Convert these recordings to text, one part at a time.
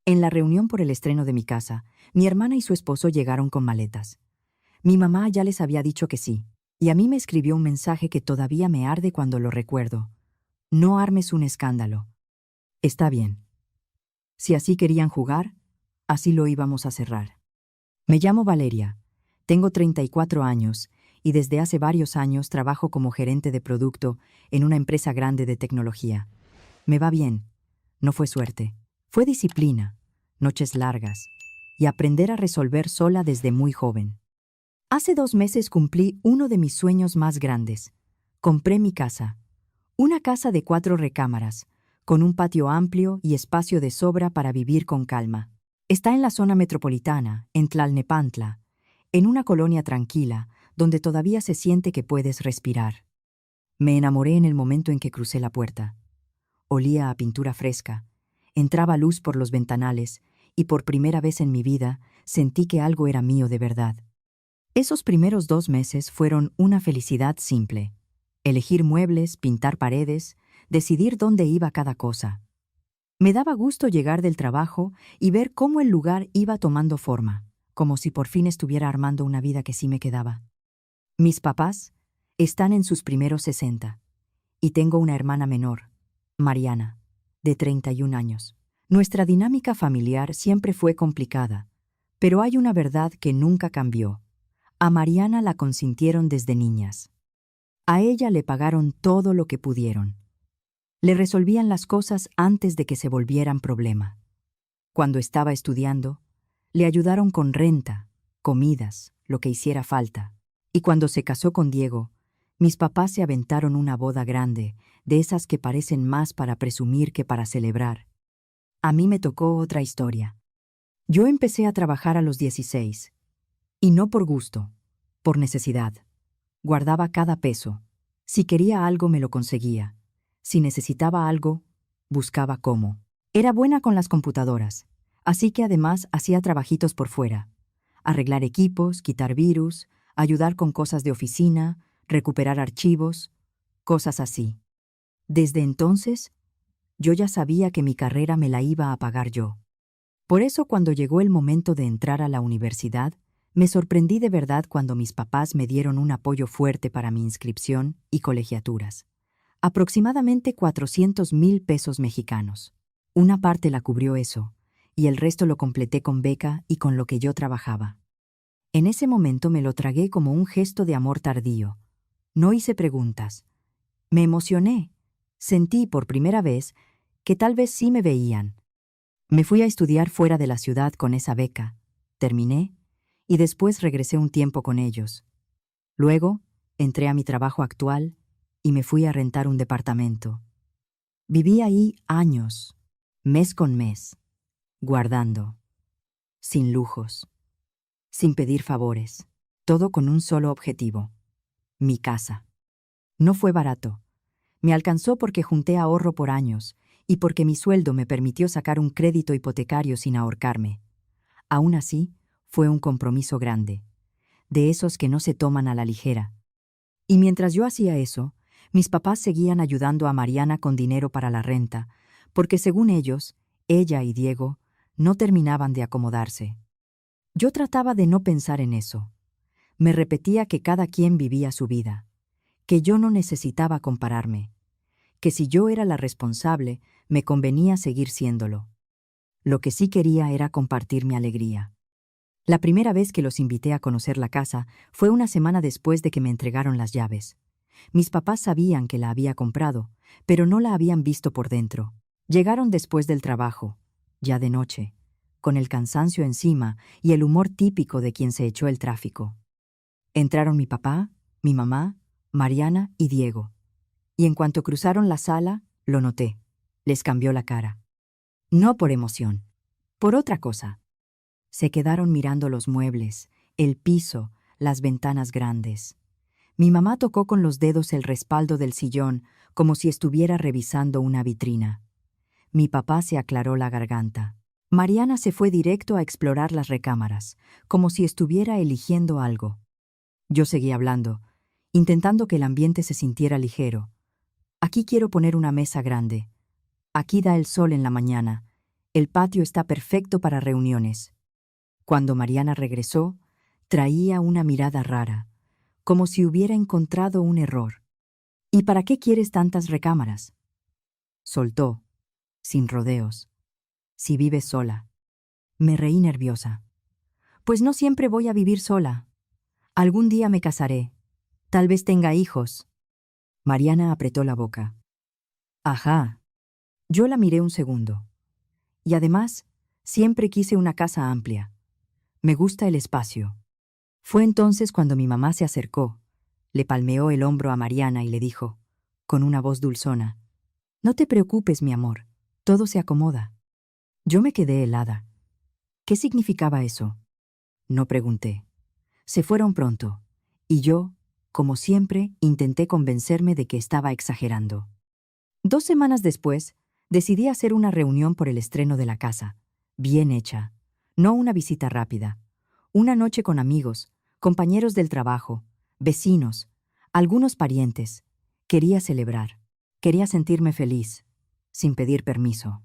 En la reunión por el estreno de mi casa, mi hermana y su esposo llegaron con maletas. Mi mamá ya les había dicho que sí, y a mí me escribió un mensaje que todavía me arde cuando lo recuerdo. No armes un escándalo. Está bien. Si así querían jugar, así lo íbamos a cerrar. Me llamo Valeria, tengo 34 años y desde hace varios años trabajo como gerente de producto en una empresa grande de tecnología. Me va bien. No fue suerte. Fue disciplina, noches largas y aprender a resolver sola desde muy joven. Hace 2 meses cumplí uno de mis sueños más grandes. Compré mi casa. Una casa de 4 recámaras, con un patio amplio y espacio de sobra para vivir con calma. Está en la zona metropolitana, en Tlalnepantla, en una colonia tranquila, donde todavía se siente que puedes respirar. Me enamoré en el momento en que crucé la puerta. Olía a pintura fresca, entraba luz por los ventanales y por primera vez en mi vida sentí que algo era mío de verdad. Esos primeros 2 meses fueron una felicidad simple. Elegir muebles, pintar paredes, decidir dónde iba cada cosa. Me daba gusto llegar del trabajo y ver cómo el lugar iba tomando forma, como si por fin estuviera armando una vida que sí me quedaba. Mis papás están en sus primeros 60 y tengo una hermana menor, Mariana, de 31 años. Nuestra dinámica familiar siempre fue complicada, pero hay una verdad que nunca cambió. A Mariana la consintieron desde niñas. A ella le pagaron todo lo que pudieron. Le resolvían las cosas antes de que se volvieran problema. Cuando estaba estudiando, le ayudaron con renta, comidas, lo que hiciera falta. Y cuando se casó con Diego, mis papás se aventaron una boda grande, de esas que parecen más para presumir que para celebrar. A mí me tocó otra historia. Yo empecé a trabajar a los 16, y no por gusto, por necesidad. Guardaba cada peso. Si quería algo me lo conseguía. Si necesitaba algo, buscaba cómo. Era buena con las computadoras, así que además hacía trabajitos por fuera. Arreglar equipos, quitar virus, ayudar con cosas de oficina, recuperar archivos, cosas así. Desde entonces, yo ya sabía que mi carrera me la iba a pagar yo. Por eso cuando llegó el momento de entrar a la universidad, me sorprendí de verdad cuando mis papás me dieron un apoyo fuerte para mi inscripción y colegiaturas. Aproximadamente 400,000 pesos mexicanos. Una parte la cubrió eso, y el resto lo completé con beca y con lo que yo trabajaba. En ese momento me lo tragué como un gesto de amor tardío. No hice preguntas. Me emocioné. Sentí por primera vez que tal vez sí me veían. Me fui a estudiar fuera de la ciudad con esa beca. Terminé, y después regresé un tiempo con ellos. Luego, entré a mi trabajo actual y me fui a rentar un departamento. Viví ahí años, mes con mes, guardando, sin lujos, sin pedir favores, todo con un solo objetivo: mi casa. No fue barato. Me alcanzó porque junté ahorro por años y porque mi sueldo me permitió sacar un crédito hipotecario sin ahorcarme. Aún así, fue un compromiso grande, de esos que no se toman a la ligera. Y mientras yo hacía eso, mis papás seguían ayudando a Mariana con dinero para la renta, porque según ellos, ella y Diego no terminaban de acomodarse. Yo trataba de no pensar en eso. Me repetía que cada quien vivía su vida, que yo no necesitaba compararme, que si yo era la responsable, me convenía seguir siéndolo. Lo que sí quería era compartir mi alegría. La primera vez que los invité a conocer la casa fue una semana después de que me entregaron las llaves. Mis papás sabían que la había comprado, pero no la habían visto por dentro. Llegaron después del trabajo, ya de noche, con el cansancio encima y el humor típico de quien se echó el tráfico. Entraron mi papá, mi mamá, Mariana y Diego. Y en cuanto cruzaron la sala, lo noté. Les cambió la cara. No por emoción, por otra cosa. Se quedaron mirando los muebles, el piso, las ventanas grandes. Mi mamá tocó con los dedos el respaldo del sillón como si estuviera revisando una vitrina. Mi papá se aclaró la garganta. Mariana se fue directo a explorar las recámaras, como si estuviera eligiendo algo. Yo seguí hablando, intentando que el ambiente se sintiera ligero. Aquí quiero poner una mesa grande. Aquí da el sol en la mañana. El patio está perfecto para reuniones. Cuando Mariana regresó, traía una mirada rara, como si hubiera encontrado un error. ¿Y para qué quieres tantas recámaras? Soltó, sin rodeos. Si vives sola. Me reí nerviosa. Pues no siempre voy a vivir sola. Algún día me casaré. Tal vez tenga hijos. Mariana apretó la boca. Ajá. Yo la miré un segundo. Y además, siempre quise una casa amplia. Me gusta el espacio. Fue entonces cuando mi mamá se acercó, le palmeó el hombro a Mariana y le dijo, con una voz dulzona, «No te preocupes, mi amor, todo se acomoda». Yo me quedé helada. ¿Qué significaba eso? No pregunté. Se fueron pronto, y yo, como siempre, intenté convencerme de que estaba exagerando. 2 semanas después, decidí hacer una reunión por el estreno de la casa, bien hecha, no una visita rápida, una noche con amigos, compañeros del trabajo, vecinos, algunos parientes. Quería celebrar, quería sentirme feliz, sin pedir permiso.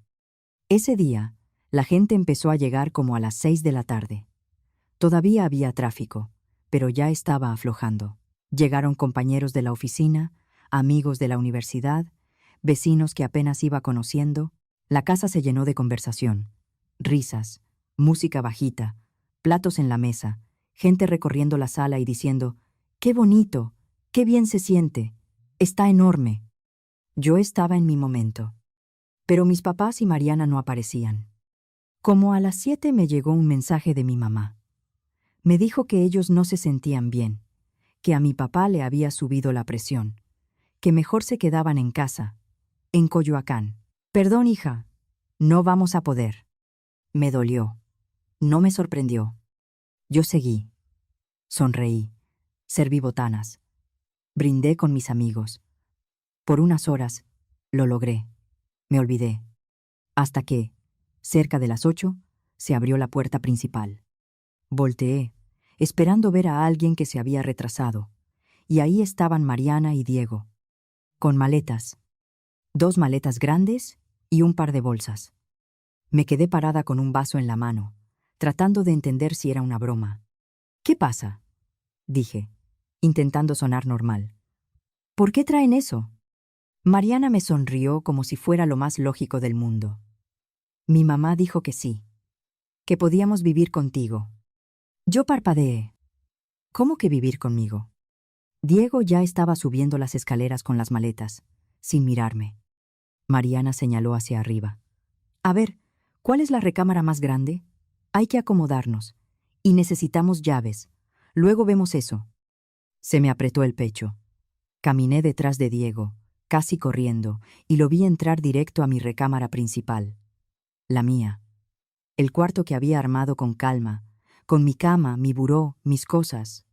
Ese día, la gente empezó a llegar como a las 6 de la tarde. Todavía había tráfico, pero ya estaba aflojando. Llegaron compañeros de la oficina, amigos de la universidad, vecinos que apenas iba conociendo. La casa se llenó de conversación, risas, música bajita, platos en la mesa, gente recorriendo la sala y diciendo, «¡Qué bonito! ¡Qué bien se siente! Está enorme». Yo estaba en mi momento. Pero mis papás y Mariana no aparecían. Como a las 7 me llegó un mensaje de mi mamá. Me dijo que ellos no se sentían bien, que a mi papá le había subido la presión, que mejor se quedaban en casa, en Coyoacán. «Perdón, hija, no vamos a poder». Me dolió. No me sorprendió. Yo seguí. Sonreí. Serví botanas. Brindé con mis amigos. Por unas horas, lo logré. Me olvidé. Hasta que, cerca de las 8, se abrió la puerta principal. Volteé, esperando ver a alguien que se había retrasado, y ahí estaban Mariana y Diego, con maletas. 2 maletas grandes y un par de bolsas. Me quedé parada con un vaso en la mano, tratando de entender si era una broma. «¿Qué pasa?», dije, intentando sonar normal. «¿Por qué traen eso?». Mariana me sonrió como si fuera lo más lógico del mundo. «Mi mamá dijo que sí, que podíamos vivir contigo». Yo parpadeé. «¿Cómo que vivir conmigo?». Diego ya estaba subiendo las escaleras con las maletas, sin mirarme. Mariana señaló hacia arriba. «A ver, ¿cuál es la recámara más grande? Hay que acomodarnos. Y necesitamos llaves. Luego vemos eso». Se me apretó el pecho. Caminé detrás de Diego, casi corriendo, y lo vi entrar directo a mi recámara principal. La mía. El cuarto que había armado con calma, con mi cama, mi buró, mis cosas.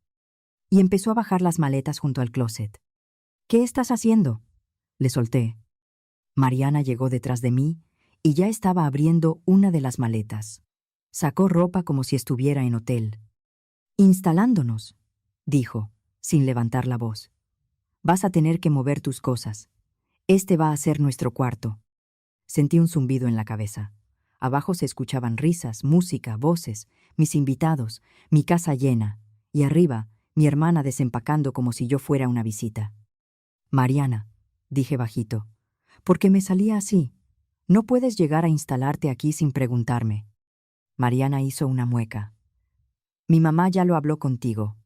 Y empezó a bajar las maletas junto al closet. «¿Qué estás haciendo?», le solté. Mariana llegó detrás de mí y ya estaba abriendo una de las maletas. Sacó ropa como si estuviera en hotel. «Instalándonos», dijo, sin levantar la voz. «Vas a tener que mover tus cosas. Este va a ser nuestro cuarto». Sentí un zumbido en la cabeza. Abajo se escuchaban risas, música, voces, mis invitados, mi casa llena, y arriba, mi hermana desempacando como si yo fuera una visita. «Mariana», dije bajito, «¿por qué me salía así? No puedes llegar a instalarte aquí sin preguntarme». Mariana hizo una mueca. «Mi mamá ya lo habló contigo.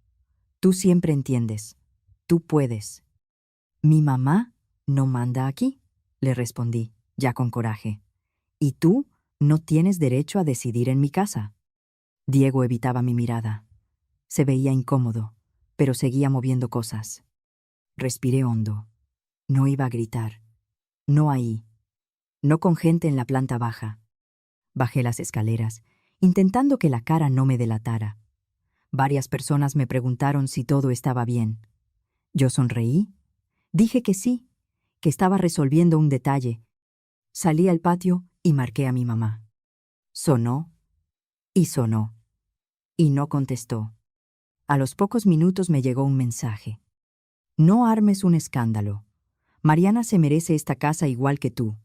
Tú siempre entiendes. Tú puedes». «¿Mi mamá no manda aquí?», le respondí, ya con coraje. «¿Y tú no tienes derecho a decidir en mi casa?». Diego evitaba mi mirada. Se veía incómodo, pero seguía moviendo cosas. Respiré hondo. No iba a gritar. No ahí. No con gente en la planta baja. Bajé las escaleras, intentando que la cara no me delatara. Varias personas me preguntaron si todo estaba bien. Yo sonreí. Dije que sí, que estaba resolviendo un detalle. Salí al patio y marqué a mi mamá. Sonó y sonó. Y no contestó. A los pocos minutos me llegó un mensaje. «No armes un escándalo. Mariana se merece esta casa igual que tú.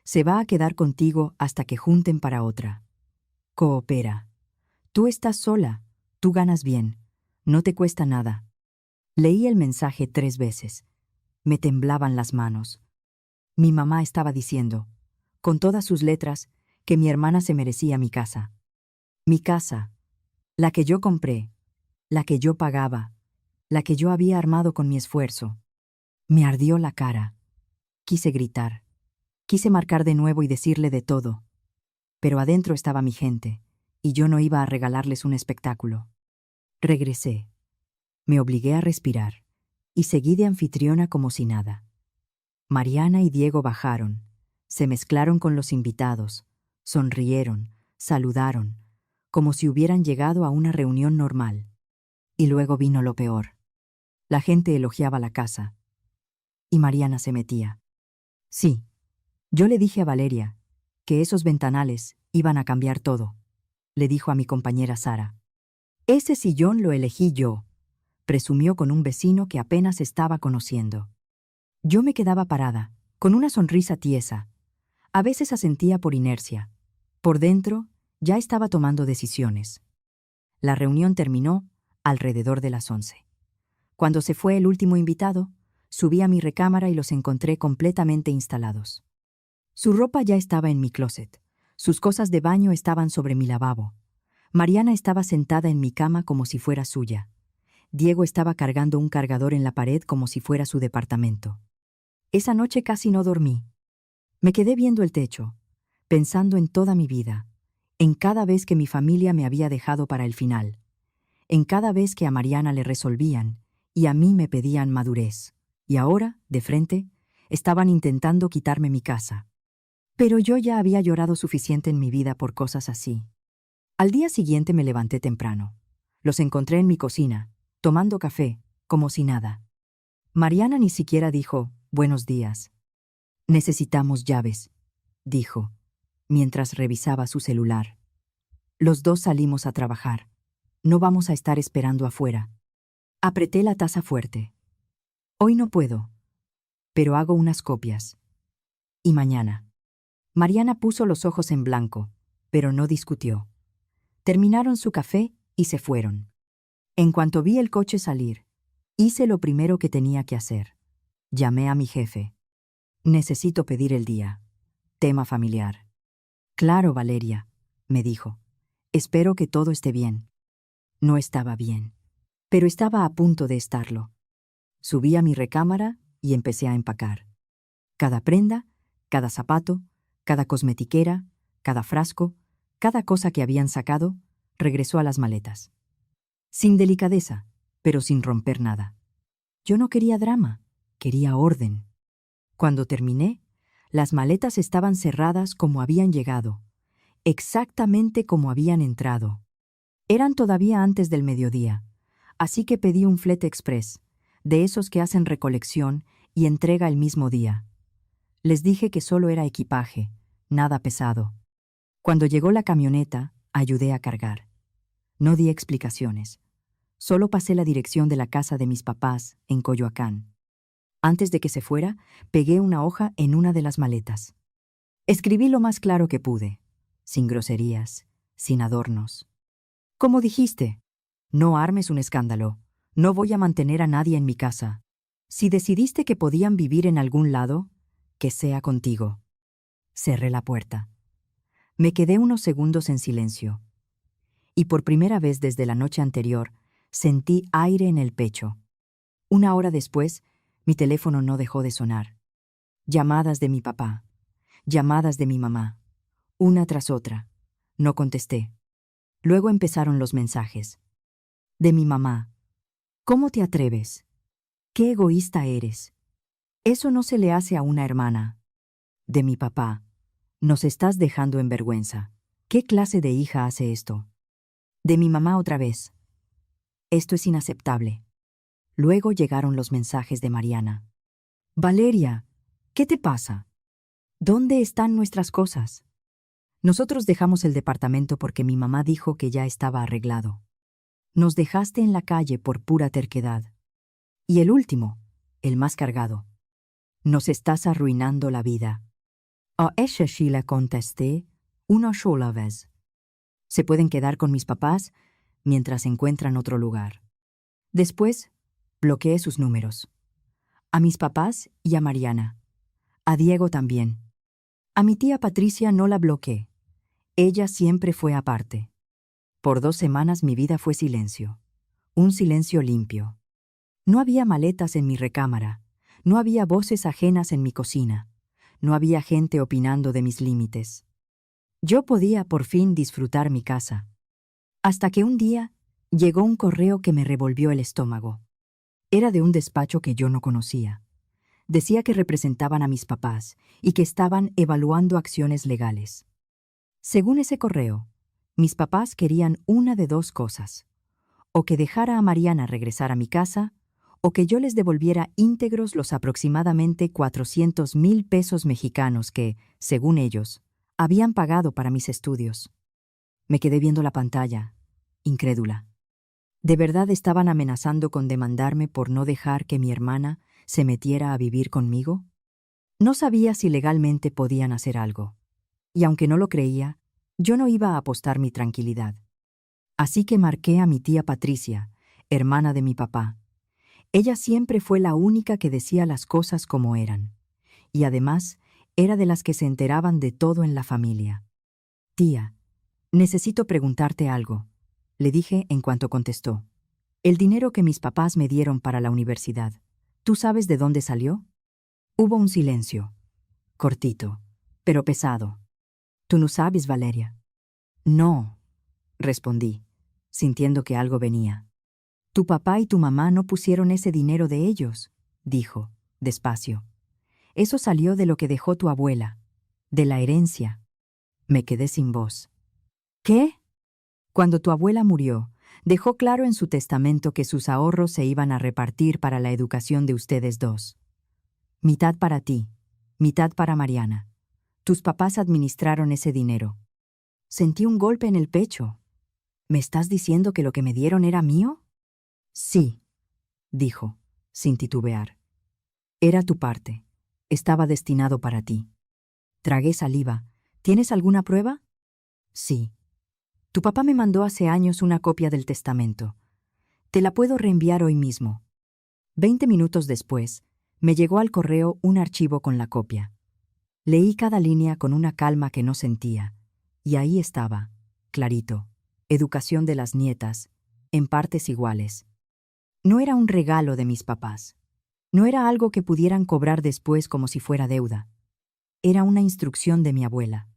Se va a quedar contigo hasta que junten para otra. Coopera. Tú estás sola, tú ganas bien, no te cuesta nada. Leí el mensaje 3 veces. Me temblaban las manos. Mi mamá estaba diciendo, con todas sus letras, que mi hermana se merecía mi casa. Mi casa, la que yo compré, la que yo pagaba, la que yo había armado con mi esfuerzo. Me ardió la cara. Quise gritar. Quise marcar de nuevo y decirle de todo. Pero adentro estaba mi gente, y yo no iba a regalarles un espectáculo. Regresé. Me obligué a respirar, y seguí de anfitriona como si nada. Mariana y Diego bajaron, se mezclaron con los invitados, sonrieron, saludaron, como si hubieran llegado a una reunión normal. Y luego vino lo peor. La gente elogiaba la casa. Y Mariana se metía. Sí, yo le dije a Valeria que esos ventanales iban a cambiar todo, le dijo a mi compañera Sara. Ese sillón lo elegí yo, presumió con un vecino que apenas estaba conociendo. Yo me quedaba parada, con una sonrisa tiesa. A veces asentía por inercia. Por dentro, ya estaba tomando decisiones. La reunión terminó alrededor de las 11. Cuando se fue el último invitado, subí a mi recámara y los encontré completamente instalados. Su ropa ya estaba en mi closet. Sus cosas de baño estaban sobre mi lavabo. Mariana estaba sentada en mi cama como si fuera suya. Diego estaba cargando un cargador en la pared como si fuera su departamento. Esa noche casi no dormí. Me quedé viendo el techo, pensando en toda mi vida, en cada vez que mi familia me había dejado para el final, en cada vez que a Mariana le resolvían y a mí me pedían madurez. Y ahora, de frente, estaban intentando quitarme mi casa. Pero yo ya había llorado suficiente en mi vida por cosas así. Al día siguiente me levanté temprano. Los encontré en mi cocina, tomando café, como si nada. Mariana ni siquiera dijo, «Buenos días». «Necesitamos llaves», dijo, mientras revisaba su celular. «Los dos salimos a trabajar. No vamos a estar esperando afuera». Apreté la taza fuerte. «Hoy no puedo, pero hago unas copias. Y mañana». Mariana puso los ojos en blanco, pero no discutió. Terminaron su café y se fueron. En cuanto vi el coche salir, hice lo primero que tenía que hacer. Llamé a mi jefe. «Necesito pedir el día. Tema familiar». «Claro, Valeria», me dijo. «Espero que todo esté bien». No estaba bien, pero estaba a punto de estarlo. Subí a mi recámara y empecé a empacar. Cada prenda, cada zapato, cada cosmetiquera, cada frasco, cada cosa que habían sacado, regresó a las maletas. Sin delicadeza, pero sin romper nada. Yo no quería drama, quería orden. Cuando terminé, las maletas estaban cerradas como habían llegado, exactamente como habían entrado. Eran todavía antes del mediodía, así que pedí un flete express, de esos que hacen recolección y entrega el mismo día. Les dije que solo era equipaje, nada pesado. Cuando llegó la camioneta, ayudé a cargar. No di explicaciones. Solo pasé la dirección de la casa de mis papás, en Coyoacán. Antes de que se fuera, pegué una hoja en una de las maletas. Escribí lo más claro que pude, sin groserías, sin adornos. «Como dijiste, no armes un escándalo. No voy a mantener a nadie en mi casa. Si decidiste que podían vivir en algún lado, que sea contigo». Cerré la puerta. Me quedé unos segundos en silencio. Y por primera vez desde la noche anterior, sentí aire en el pecho. Una hora después, mi teléfono no dejó de sonar. Llamadas de mi papá, llamadas de mi mamá, una tras otra. No contesté. Luego empezaron los mensajes. De mi mamá. «¿Cómo te atreves? ¿Qué egoísta eres? Eso no se le hace a una hermana». De mi papá. «Nos estás dejando en vergüenza. ¿Qué clase de hija hace esto?» De mi mamá otra vez. «Esto es inaceptable». Luego llegaron los mensajes de Mariana. «Valeria, ¿qué te pasa? ¿Dónde están nuestras cosas?» Nosotros dejamos el departamento porque mi mamá dijo que ya estaba arreglado. Nos dejaste en la calle por pura terquedad. Y el último, el más cargado. Nos estás arruinando la vida. A ella sí le contesté una sola vez. Se pueden quedar con mis papás mientras encuentran otro lugar. Después, bloqueé sus números. A mis papás y a Mariana. A Diego también. A mi tía Patricia no la bloqueé. Ella siempre fue aparte. Por 2 semanas mi vida fue silencio. Un silencio limpio. No había maletas en mi recámara. No había voces ajenas en mi cocina. No había gente opinando de mis límites. Yo podía por fin disfrutar mi casa. Hasta que un día llegó un correo que me revolvió el estómago. Era de un despacho que yo no conocía. Decía que representaban a mis papás y que estaban evaluando acciones legales. Según ese correo, mis papás querían una de dos cosas: o que dejara a Mariana regresar a mi casa, o que yo les devolviera íntegros los aproximadamente 400,000 pesos mexicanos que, según ellos, habían pagado para mis estudios. Me quedé viendo la pantalla, incrédula. ¿De verdad estaban amenazando con demandarme por no dejar que mi hermana se metiera a vivir conmigo? No sabía si legalmente podían hacer algo. Y aunque no lo creía, yo no iba a apostar mi tranquilidad. Así que marqué a mi tía Patricia, hermana de mi papá. Ella siempre fue la única que decía las cosas como eran. Y además, era de las que se enteraban de todo en la familia. Tía, necesito preguntarte algo, le dije en cuanto contestó. El dinero que mis papás me dieron para la universidad, ¿tú sabes de dónde salió? Hubo un silencio, cortito, pero pesado. ¿Tú no sabes, Valeria? No, respondí, sintiendo que algo venía. Tu papá y tu mamá no pusieron ese dinero de ellos, dijo, despacio. Eso salió de lo que dejó tu abuela, de la herencia. Me quedé sin voz. ¿Qué? Cuando tu abuela murió, dejó claro en su testamento que sus ahorros se iban a repartir para la educación de ustedes dos. Mitad para ti, mitad para Mariana. Tus papás administraron ese dinero. Sentí un golpe en el pecho. ¿Me estás diciendo que lo que me dieron era mío? Sí, dijo, sin titubear. Era tu parte. Estaba destinado para ti. Tragué saliva. ¿Tienes alguna prueba? Sí. Tu papá me mandó hace años una copia del testamento. Te la puedo reenviar hoy mismo. 20 minutos después, me llegó al correo un archivo con la copia. Leí cada línea con una calma que no sentía, y ahí estaba, clarito, educación de las nietas, en partes iguales. No era un regalo de mis papás. No era algo que pudieran cobrar después como si fuera deuda. Era una instrucción de mi abuela.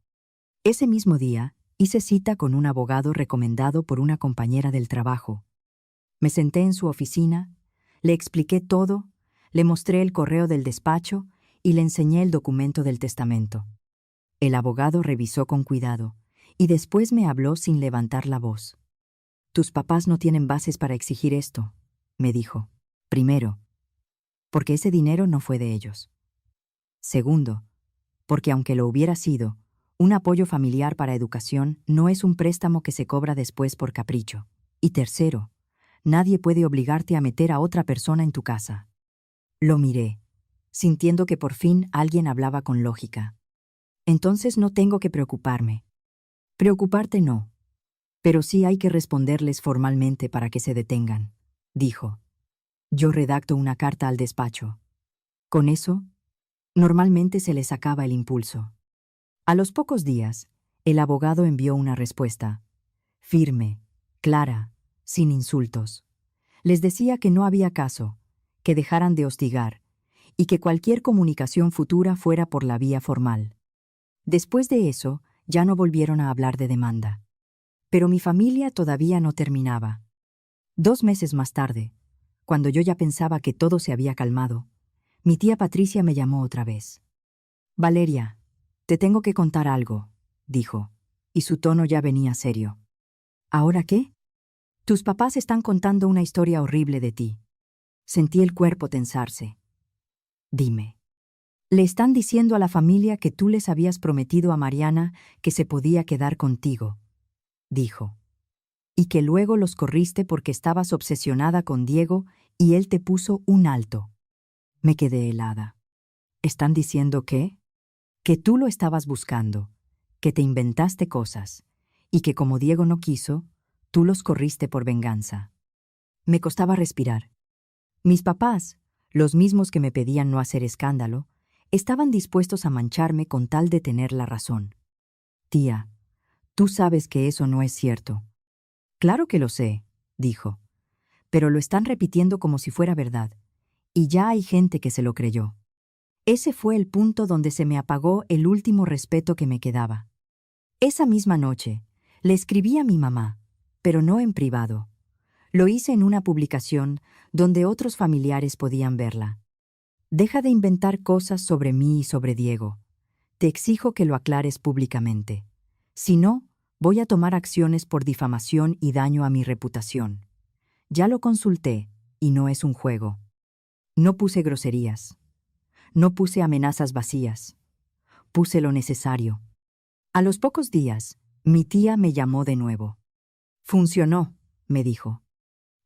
Ese mismo día, hice cita con un abogado recomendado por una compañera del trabajo. Me senté en su oficina, le expliqué todo, le mostré el correo del despacho y le enseñé el documento del testamento. El abogado revisó con cuidado y después me habló sin levantar la voz. Tus papás no tienen bases para exigir esto, me dijo. Primero, porque ese dinero no fue de ellos. Segundo, porque aunque lo hubiera sido, un apoyo familiar para educación no es un préstamo que se cobra después por capricho. Y tercero, nadie puede obligarte a meter a otra persona en tu casa. Lo miré, sintiendo que por fin alguien hablaba con lógica. Entonces no tengo que preocuparme. Preocuparte no. Pero sí hay que responderles formalmente para que se detengan, dijo. Yo redacto una carta al despacho. Con eso, normalmente se les acaba el impulso. A los pocos días, el abogado envió una respuesta. Firme, clara, sin insultos. Les decía que no había caso, que dejaran de hostigar, y que cualquier comunicación futura fuera por la vía formal. Después de eso, ya no volvieron a hablar de demanda. Pero mi familia todavía no terminaba. 2 meses más tarde, cuando yo ya pensaba que todo se había calmado, mi tía Patricia me llamó otra vez. Valeria, te tengo que contar algo, dijo, y su tono ya venía serio. ¿Ahora qué? Tus papás están contando una historia horrible de ti. Sentí el cuerpo tensarse. Dime. Le están diciendo a la familia que tú les habías prometido a Mariana que se podía quedar contigo, dijo, y que luego los corriste porque estabas obsesionada con Diego y él te puso un alto. Me quedé helada. ¿Están diciendo qué? que tú lo estabas buscando, que te inventaste cosas, y que como Diego no quiso, tú los corriste por venganza. Me costaba respirar. Mis papás, los mismos que me pedían no hacer escándalo, estaban dispuestos a mancharme con tal de tener la razón. Tía, tú sabes que eso no es cierto. Claro que lo sé, dijo, pero lo están repitiendo como si fuera verdad, y ya hay gente que se lo creyó. Ese fue el punto donde se me apagó el último respeto que me quedaba. Esa misma noche, le escribí a mi mamá, pero no en privado. Lo hice en una publicación donde otros familiares podían verla. Deja de inventar cosas sobre mí y sobre Diego. Te exijo que lo aclares públicamente. Si no, voy a tomar acciones por difamación y daño a mi reputación. Ya lo consulté, y no es un juego. No puse groserías. No puse amenazas vacías. Puse lo necesario. A los pocos días, mi tía me llamó de nuevo. Funcionó, me dijo.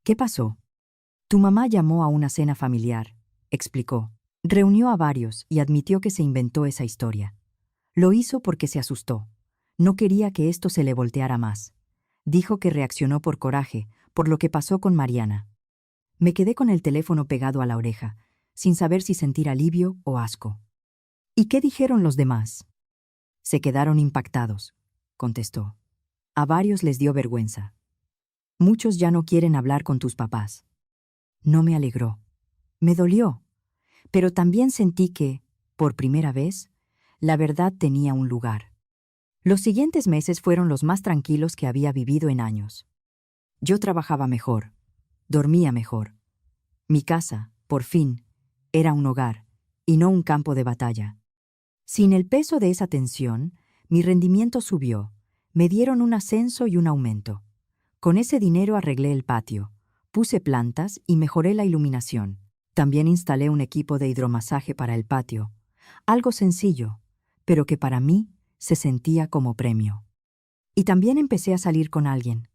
¿Qué pasó? Tu mamá llamó a una cena familiar, explicó. Reunió a varios y admitió que se inventó esa historia. Lo hizo porque se asustó. No quería que esto se le volteara más. Dijo que reaccionó por coraje, por lo que pasó con Mariana. Me quedé con el teléfono pegado a la oreja, sin saber si sentir alivio o asco. ¿Y qué dijeron los demás? Se quedaron impactados, contestó. A varios les dio vergüenza. Muchos ya no quieren hablar con tus papás. No me alegró. Me dolió. Pero también sentí que, por primera vez, la verdad tenía un lugar. Los siguientes meses fueron los más tranquilos que había vivido en años. Yo trabajaba mejor, dormía mejor. Mi casa, por fin, era un hogar, y no un campo de batalla. Sin el peso de esa tensión, mi rendimiento subió. Me dieron un ascenso y un aumento. Con ese dinero arreglé el patio, puse plantas y mejoré la iluminación. También instalé un equipo de hidromasaje para el patio. Algo sencillo, pero que para mí se sentía como premio. Y también empecé a salir con alguien.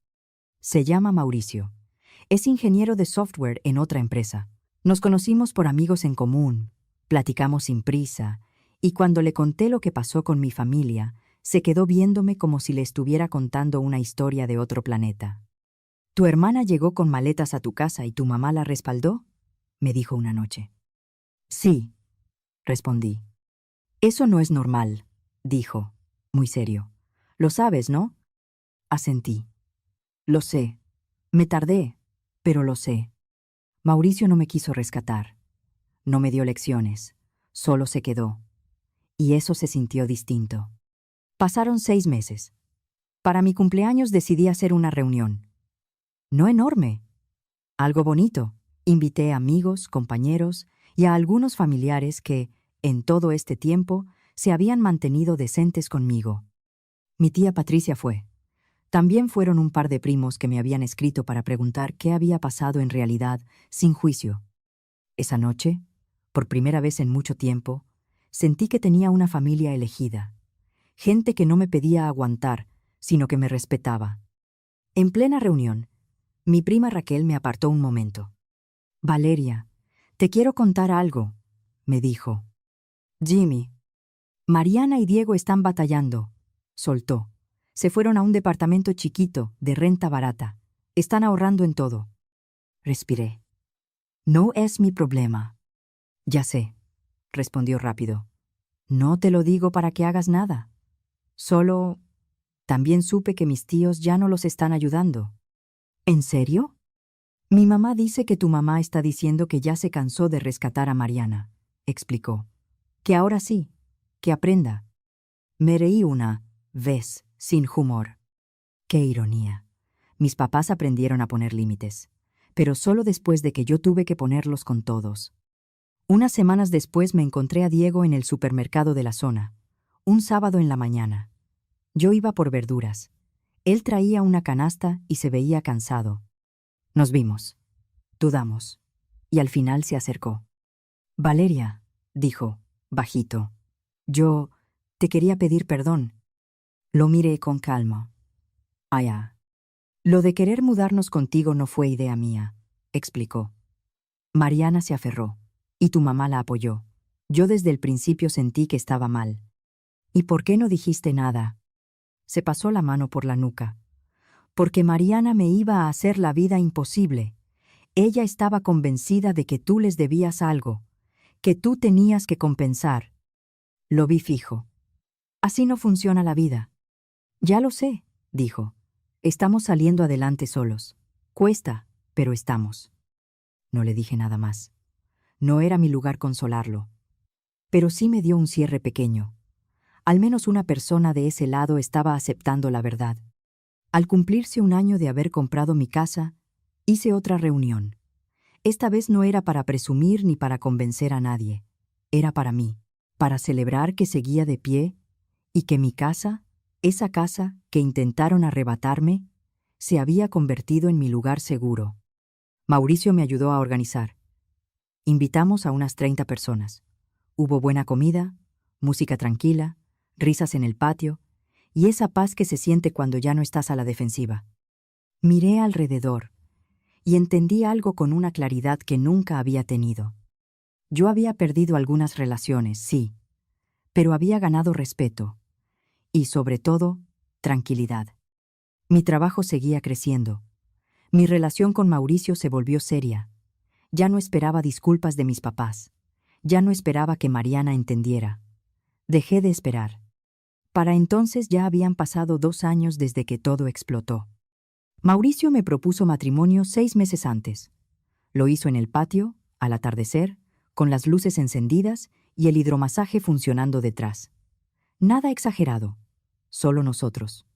Se llama Mauricio. Es ingeniero de software en otra empresa. Nos conocimos por amigos en común, platicamos sin prisa, y cuando le conté lo que pasó con mi familia, se quedó viéndome como si le estuviera contando una historia de otro planeta. ¿Tu hermana llegó con maletas a tu casa y tu mamá la respaldó?, me dijo una noche. Sí, respondí. Eso no es normal, dijo, muy serio. Lo sabes, ¿no? Asentí. Lo sé. Me tardé, pero lo sé. Mauricio no me quiso rescatar. No me dio lecciones. Solo se quedó. Y eso se sintió distinto. Pasaron 6 meses. Para mi cumpleaños decidí hacer una reunión. No enorme. Algo bonito. Invité a amigos, compañeros y a algunos familiares que, en todo este tiempo, se habían mantenido decentes conmigo. Mi tía Patricia fue. También fueron un par de primos que me habían escrito para preguntar qué había pasado en realidad, sin juicio. Esa noche, por primera vez en mucho tiempo, sentí que tenía una familia elegida. Gente que no me pedía aguantar, sino que me respetaba. En plena reunión, mi prima Raquel me apartó un momento. Valeria, te quiero contar algo, me dijo. Jimmy, Mariana y Diego están batallando, soltó. Se fueron a un departamento chiquito, de renta barata. Están ahorrando en todo. Respiré. No es mi problema. Ya sé, respondió rápido. No te lo digo para que hagas nada. Solo, también supe que mis tíos ya no los están ayudando. ¿En serio? Mi mamá dice que tu mamá está diciendo que ya se cansó de rescatar a Mariana, explicó. Que ahora sí, que aprenda. Me reí una vez, sin humor. Qué ironía. Mis papás aprendieron a poner límites, pero solo después de que yo tuve que ponerlos con todos. Unas semanas después me encontré a Diego en el supermercado de la zona, un sábado en la mañana. Yo iba por verduras. Él traía una canasta y se veía cansado. Nos vimos. Dudamos. Y al final se acercó. Valeria, dijo, bajito. Yo te quería pedir perdón. Lo miré con calma. Lo de querer mudarnos contigo no fue idea mía, explicó. Mariana se aferró, y tu mamá la apoyó. Yo desde el principio sentí que estaba mal. ¿Y por qué no dijiste nada? Se pasó la mano por la nuca. Porque Mariana me iba a hacer la vida imposible. Ella estaba convencida de que tú les debías algo, que tú tenías que compensar. Lo vi fijo. Así no funciona la vida. Ya lo sé, dijo. Estamos saliendo adelante solos. Cuesta, pero estamos. No le dije nada más. No era mi lugar consolarlo. Pero sí me dio un cierre pequeño. Al menos una persona de ese lado estaba aceptando la verdad. Al cumplirse un año de haber comprado mi casa, hice otra reunión. Esta vez no era para presumir ni para convencer a nadie. Era para mí, para celebrar que seguía de pie y que mi casa, esa casa que intentaron arrebatarme, se había convertido en mi lugar seguro. Mauricio me ayudó a organizar. Invitamos a unas 30 personas. Hubo buena comida, música tranquila, risas en el patio y esa paz que se siente cuando ya no estás a la defensiva. Miré alrededor y entendí algo con una claridad que nunca había tenido. Yo había perdido algunas relaciones, sí, pero había ganado respeto y, sobre todo, tranquilidad. Mi trabajo seguía creciendo. Mi relación con Mauricio se volvió seria. Ya no esperaba disculpas de mis papás. Ya no esperaba que Mariana entendiera. Dejé de esperar. Para entonces ya habían pasado 2 años desde que todo explotó. Mauricio me propuso matrimonio 6 meses antes. Lo hizo en el patio, al atardecer, con las luces encendidas y el hidromasaje funcionando detrás. Nada exagerado, solo nosotros.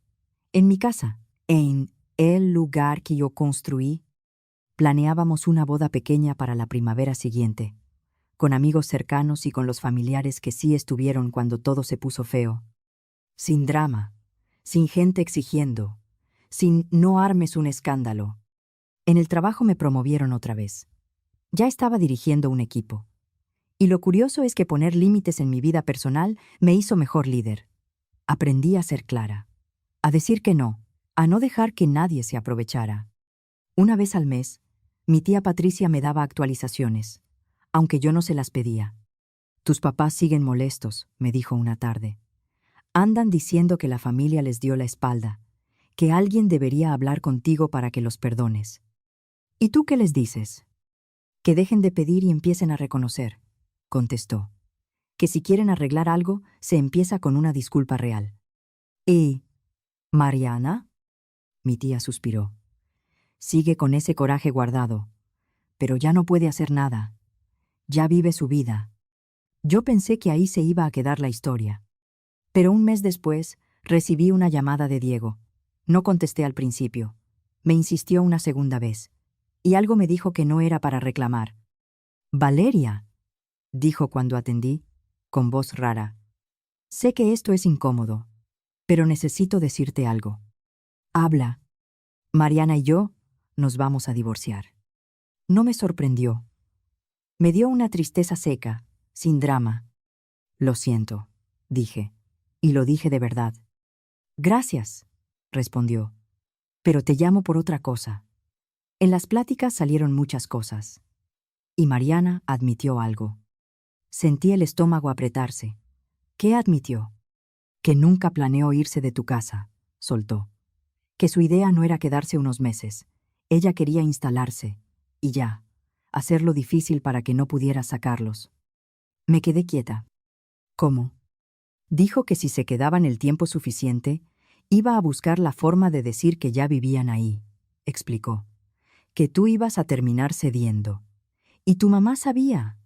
En mi casa, en el lugar que yo construí, planeábamos una boda pequeña para la primavera siguiente, con amigos cercanos y con los familiares que sí estuvieron cuando todo se puso feo. Sin drama, sin gente exigiendo, sin no armes un escándalo. En el trabajo me promovieron otra vez. Ya estaba dirigiendo un equipo. Y lo curioso es que poner límites en mi vida personal me hizo mejor líder. Aprendí a ser clara, a decir que no, a no dejar que nadie se aprovechara. Una vez al mes, mi tía Patricia me daba actualizaciones, aunque yo no se las pedía. Tus papás siguen molestos, me dijo una tarde. Andan diciendo que la familia les dio la espalda, que alguien debería hablar contigo para que los perdones. ¿Y tú qué les dices? Que dejen de pedir y empiecen a reconocer, contestó. Que si quieren arreglar algo, se empieza con una disculpa real. ¿Y Mariana? Mi tía suspiró. Sigue con ese coraje guardado, pero ya no puede hacer nada. Ya vive su vida. Yo pensé que ahí se iba a quedar la historia. Pero un mes después, recibí una llamada de Diego. No contesté al principio. Me insistió una segunda vez. Y algo me dijo que no era para reclamar. Valeria, dijo cuando atendí, con voz rara. Sé que esto es incómodo, pero necesito decirte algo. Habla. Mariana y yo nos vamos a divorciar. No me sorprendió. Me dio una tristeza seca, sin drama. Lo siento, dije, y lo dije de verdad. Gracias, respondió. Pero te llamo por otra cosa. En las pláticas salieron muchas cosas. Y Mariana admitió algo. Sentí el estómago apretarse. ¿Qué admitió? Que nunca planeó irse de tu casa, soltó. Que su idea no era quedarse unos meses. Ella quería instalarse, y ya, hacerlo difícil para que no pudiera sacarlos. Me quedé quieta. ¿Cómo? Dijo que si se quedaban el tiempo suficiente, iba a buscar la forma de decir que ya vivían ahí, explicó. Que tú ibas a terminar cediendo. Y tu mamá sabía.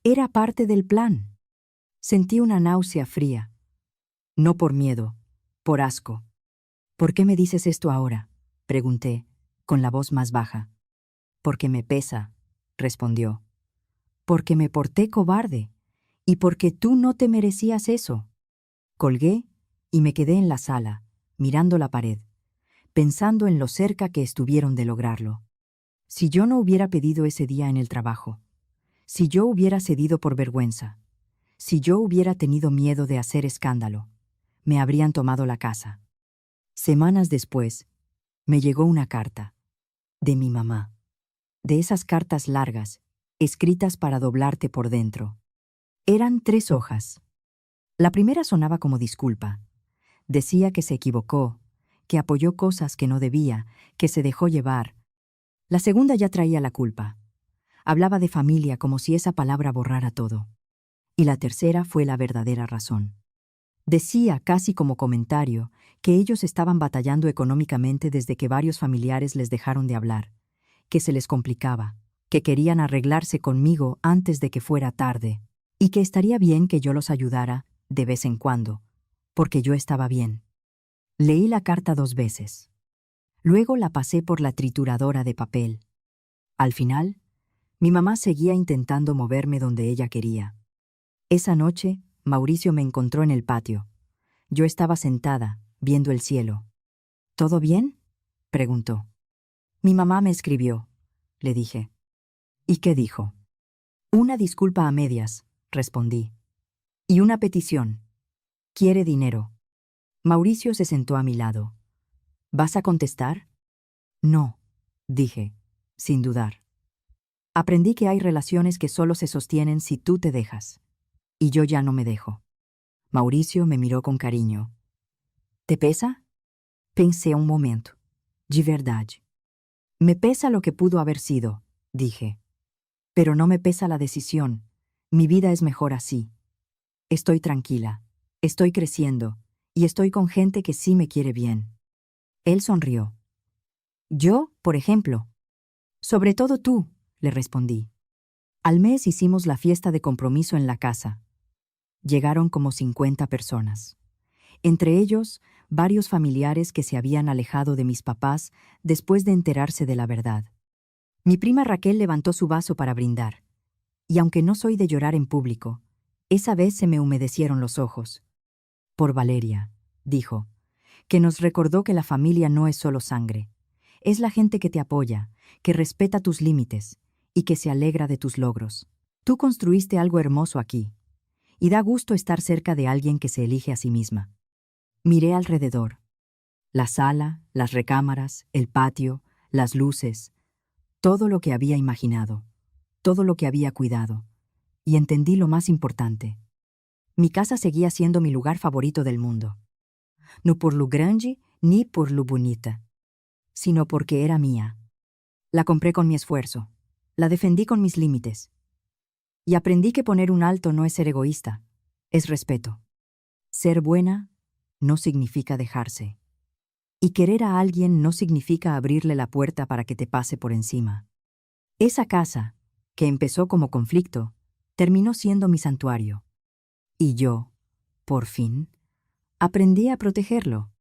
Era parte del plan. Sentí una náusea fría. No por miedo, por asco. ¿Por qué me dices esto ahora?, pregunté, con la voz más baja. Porque me pesa, respondió. Porque me porté cobarde, y porque tú no te merecías eso. Colgué y me quedé en la sala, mirando la pared, pensando en lo cerca que estuvieron de lograrlo. Si yo no hubiera pedido ese día en el trabajo, si yo hubiera cedido por vergüenza, si yo hubiera tenido miedo de hacer escándalo, me habrían tomado la casa. Semanas después, me llegó una carta, de mi mamá, de esas cartas largas, escritas para doblarte por dentro. Eran 3 hojas. La primera sonaba como disculpa. Decía que se equivocó, que apoyó cosas que no debía, que se dejó llevar. La segunda ya traía la culpa. Hablaba de familia como si esa palabra borrara todo. Y la tercera fue la verdadera razón. Decía, casi como comentario, que ellos estaban batallando económicamente desde que varios familiares les dejaron de hablar, que se les complicaba, que querían arreglarse conmigo antes de que fuera tarde, y que estaría bien que yo los ayudara, de vez en cuando, porque yo estaba bien. Leí la carta 2 veces. Luego la pasé por la trituradora de papel. Al final, mi mamá seguía intentando moverme donde ella quería. Esa noche, Mauricio me encontró en el patio. Yo estaba sentada, viendo el cielo. ¿Todo bien?, preguntó. Mi mamá me escribió, le dije. ¿Y qué dijo? Una disculpa a medias, respondí. Y una petición. Quiere dinero. Mauricio se sentó a mi lado. ¿Vas a contestar? No, dije, sin dudar. Aprendí que hay relaciones que solo se sostienen si tú te dejas. Y yo ya no me dejo. Mauricio me miró con cariño. ¿Te pesa? Pensé un momento. De verdad. Me pesa lo que pudo haber sido, dije. Pero no me pesa la decisión. Mi vida es mejor así. Estoy tranquila, estoy creciendo, y estoy con gente que sí me quiere bien. Él sonrió. Yo, por ejemplo. Sobre todo tú, le respondí. Al mes hicimos la fiesta de compromiso en la casa. Llegaron como 50 personas. Entre ellos, varios familiares que se habían alejado de mis papás después de enterarse de la verdad. Mi prima Raquel levantó su vaso para brindar. Y aunque no soy de llorar en público, esa vez se me humedecieron los ojos. Por Valeria, dijo, que nos recordó que la familia no es solo sangre. Es la gente que te apoya, que respeta tus límites y que se alegra de tus logros. Tú construiste algo hermoso aquí, y da gusto estar cerca de alguien que se elige a sí misma. Miré alrededor. La sala, las recámaras, el patio, las luces, todo lo que había imaginado, todo lo que había cuidado, y entendí lo más importante. Mi casa seguía siendo mi lugar favorito del mundo. No por lo grande ni por lo bonita, sino porque era mía. La compré con mi esfuerzo, la defendí con mis límites. Y aprendí que poner un alto no es ser egoísta, es respeto. Ser buena no significa dejarse. Y querer a alguien no significa abrirle la puerta para que te pase por encima. Esa casa, que empezó como conflicto, terminó siendo mi santuario. Y yo, por fin, aprendí a protegerlo.